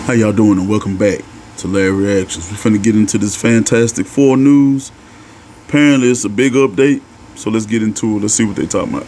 How y'all doing and welcome back to Larry Reactions. We're finna get into this Fantastic Four news. Apparently it's a big update, so let's get into it. Let's see what they talking about.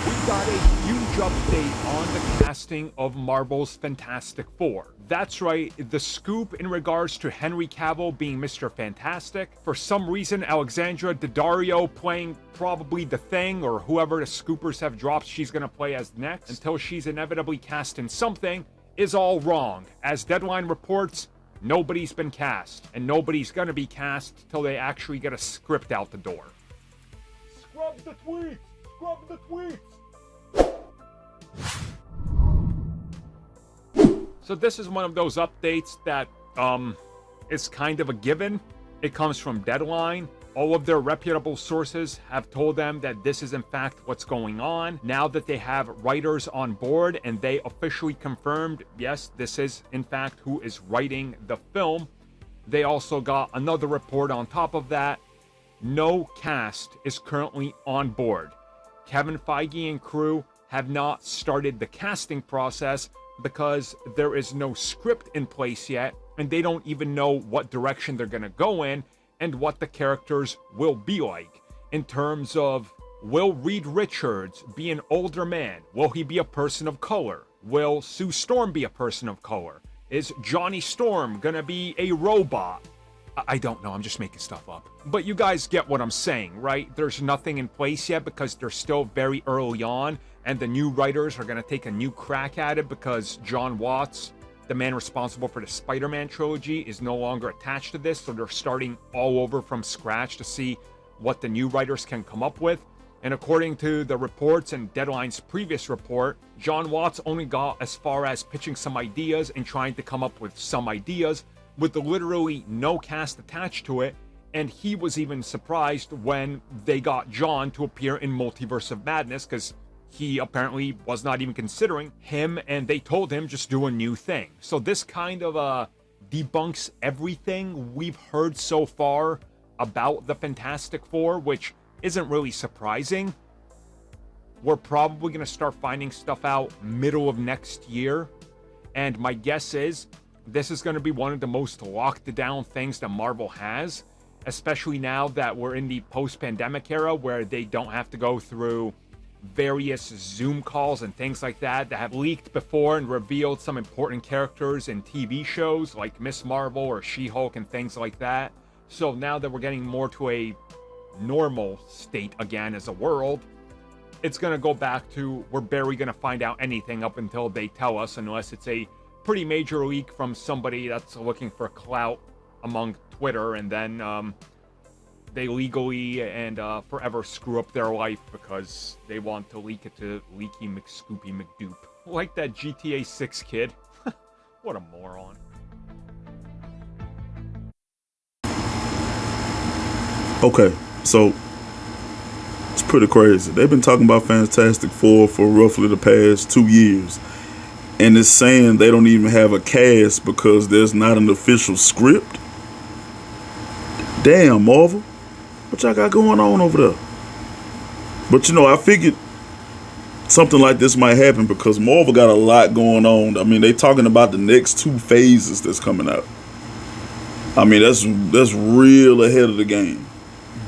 We got a huge update on the casting of Marvel's Fantastic Four. That's right, the scoop in regards to Henry Cavill being Mr. Fantastic. For some reason, Alexandra Daddario playing probably The Thing, or whoever the scoopers have dropped she's gonna play as next, until she's inevitably cast in something, is all wrong. As Deadline reports, nobody's been cast, and nobody's gonna be cast till they actually get a script out the door. Scrub the tweets! Scrub the tweets! So this is one of those updates that is kind of a given. It comes from Deadline. All of their reputable sources have told them that this is in fact what's going on. Now that they have writers on board and they officially confirmed, yes, this is in fact who is writing the film, they also got another report on top of that. No cast is currently on board. Kevin Feige and crew have not started the casting process because there is no script in place yet, and they don't even know what direction they're going to go in and what the characters will be like. In terms of, will Reed Richards be an older man? Will he be a person of color? Will Sue Storm be a person of color? Is Johnny Storm gonna be a robot? I don't know, I'm just making stuff up. But you guys get what I'm saying, right? There's nothing in place yet because they're still very early on, and the new writers are gonna take a new crack at it because John Watts, the man responsible for the Spider-Man trilogy, is no longer attached to this, so they're starting all over from scratch to see what the new writers can come up with. And according to the reports and Deadline's previous report, John Watts only got as far as pitching some ideas and trying to come up with some ideas with literally no cast attached to it, and he was even surprised when they got John to appear in Multiverse of Madness, because he apparently was not even considering him, and they told him just do a new thing. So this kind of debunks everything we've heard so far about the Fantastic Four, which isn't really surprising. We're probably going to start finding stuff out middle of next year, and my guess is this is going to be one of the most locked down things that Marvel has, especially now that we're in the post-pandemic era where they don't have to go through various Zoom calls and things like that have leaked before and revealed some important characters in TV shows like Miss Marvel or She-Hulk and things like that. So now that we're getting more to a normal state again as a world, it's going to go back to we're barely going to find out anything up until they tell us, unless it's a pretty major leak from somebody that's looking for clout among Twitter, and then they legally and forever screw up their life because they want to leak it to Leaky McScoopy McDoop. Like that GTA 6 kid. What a moron. Okay, so it's pretty crazy. They've been talking about Fantastic Four for roughly the past 2 years, and it's saying they don't even have a cast because there's not an official script. Damn, Marvel. What y'all got going on over there? But you know, I figured something like this might happen because Marvel got a lot going on. I mean, they talking about the next 2 phases that's coming out. I mean, that's real ahead of the game.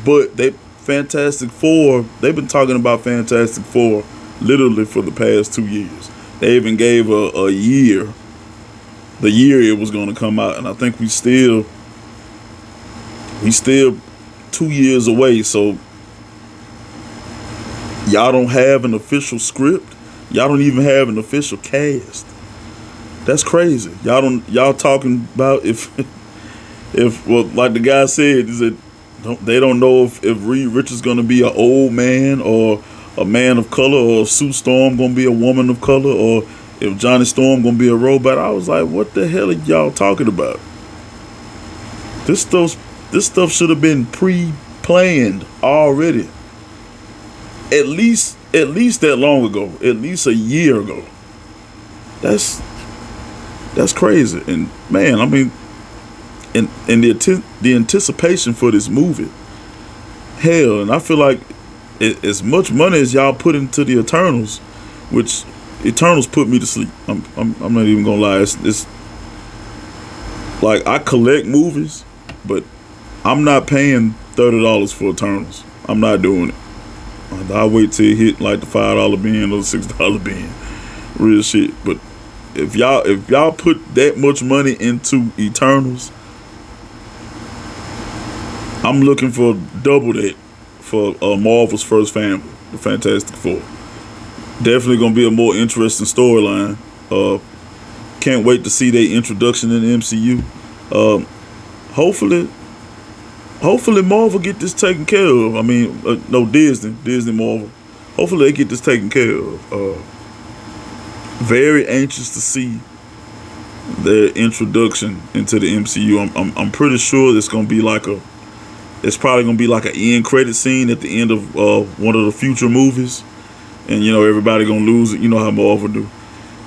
But Fantastic Four, they've been talking about Fantastic Four literally for the past 2 years. They even gave a year, the year it was going to come out, and I think we still 2 years away. So y'all don't have an official script. Y'all don't even have an official cast. That's crazy. Y'all talking about if well, like the guy said, is that they don't know if Reed Richards gonna be an old man or a man of color, or if Sue Storm gonna be a woman of color, or if Johnny Storm gonna be a robot. I was like, what the hell are y'all talking about? This stuff should have been pre-planned already. At least that long ago. At least a year ago. That's crazy. And man, I mean, and the anticipation for this movie, hell, and I feel like as much money as y'all put into the Eternals, which Eternals put me to sleep. I'm not even gonna lie. It's like I collect movies, but I'm not paying $30 for Eternals. I'm not doing it. I'll wait till it hit like the $5 bin or the $6 bin. Real shit. But if y'all put that much money into Eternals, I'm looking for double that for Marvel's first family, the Fantastic Four. Definitely gonna be a more interesting storyline. Can't wait to see their introduction in the MCU. Hopefully Marvel get this taken care of. I mean, no, Disney Marvel. Hopefully they get this taken care of. Very anxious to see their introduction into the MCU. I'm pretty sure it's probably gonna be like an end credit scene at the end of one of the future movies, and everybody gonna lose it. You know how Marvel do.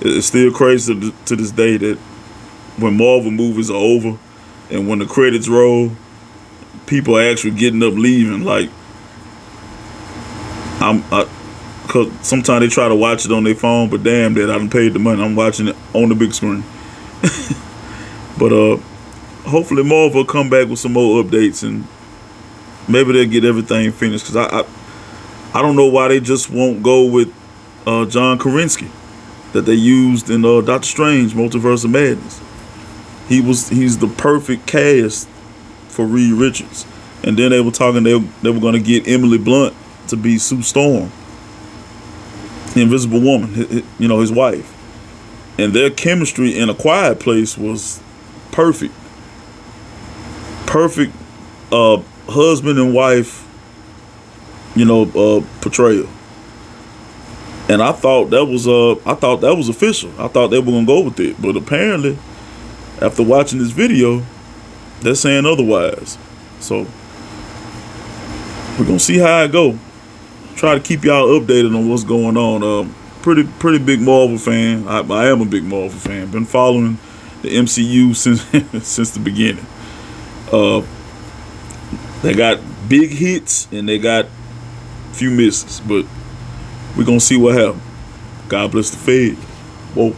It's still crazy to this day that when Marvel movies are over and when the credits roll, people are actually getting up leaving. Like cause sometimes they try to watch it on their phone, but damn that I done paid the money. I'm watching it on the big screen. But hopefully Marvel will come back with some more updates and maybe they'll get everything finished. Cause I don't know why they just won't go with John Krasinski that they used in Doctor Strange Multiverse of Madness. He's the perfect cast for Reed Richards. And then they were talking they were going to get Emily Blunt to be Sue Storm, the Invisible Woman, his wife. And their chemistry in A Quiet Place was perfect. Perfect husband and wife, portrayal. And I thought that was official. I thought they were gonna go with it, but apparently, after watching this video, they're saying otherwise. So we're gonna see how it go. Try to keep y'all updated on what's going on. Pretty big Marvel fan. I am a big Marvel fan. Been following the MCU since the beginning. They got big hits and they got few misses, but we're gonna see what happens. God bless the Fed. Whoa.